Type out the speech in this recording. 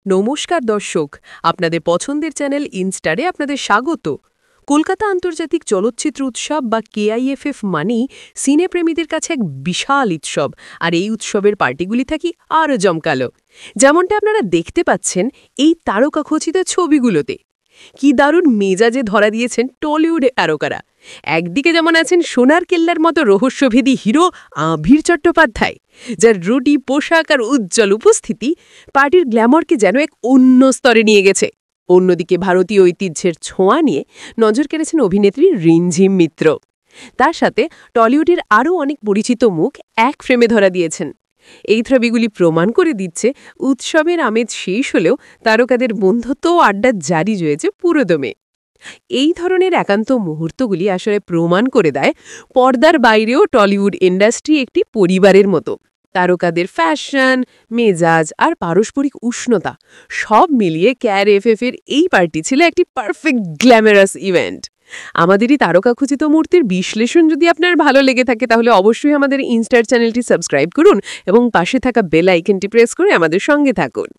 নমস্কার দর্শক, আপনাদের পছন্দের চ্যানেল ইনস্টারে আপনাদের স্বাগত। কলকাতা আন্তর্জাতিক চলচ্চিত্র উৎসব বা কেআইএফএফ মানেই সিনেপ্রেমীদের কাছে এক বিশাল উৎসব, আর এই উৎসবের পার্টিগুলি থাকি আরও জমকালো। যেমনটা আপনারা দেখতে পাচ্ছেন এই তারকাখচিত ছবিগুলোতে। কি দারুণ মেজাজে ধরা দিয়েছেন টলিউডে তারকারা। একদিকে যেমন আছেন সোনার কেল্লার মতো রহস্যভেদী হিরো আবির চট্টোপাধ্যায়, যার রুটি পোশাক আর উজ্জ্বল উপস্থিতি পার্টির গ্ল্যামারকে যেন এক অন্য স্তরে নিয়ে গেছে। অন্যদিকে ভারতীয় ঐতিহ্যের ছোঁয়া নিয়ে নজর কেড়েছেন অভিনেত্রী রিমঝিম মিত্র। তার সাথে টলিউডের আরও অনেক পরিচিত মুখ এক ফ্রেমে ধরা দিয়েছেন। এই ছবিগুলি প্রমাণ করে দিচ্ছে উৎসবের আমেজ শেষ হলেও তারকাদের বন্ধুত্ব ও আড্ডা জারি রয়েছে পুরোদমে। এই ধরনের একান্ত মুহূর্তগুলি আসলে প্রমাণ করে দেয় পর্দার বাইরেও টলিউড ইন্ডাস্ট্রি একটি পরিবারের মতো। তারকাদের ফ্যাশন, মেজাজ আর পারস্পরিক উষ্ণতা সব মিলিয়ে কেআইএফএফ এর এই পার্টি ছিল একটি পারফেক্ট গ্ল্যামারাস ইভেন্ট। আমাদের এই তারকাখচিত মূর্তির বিশ্লেষণ যদি আপনার ভালো লেগে থাকে তাহলে অবশ্যই আমাদের ইনস্টার চ্যানেলটি সাবস্ক্রাইব করুন এবং পাশে থাকা বেল আইকনটি প্রেস করে আমাদের সঙ্গে থাকুন।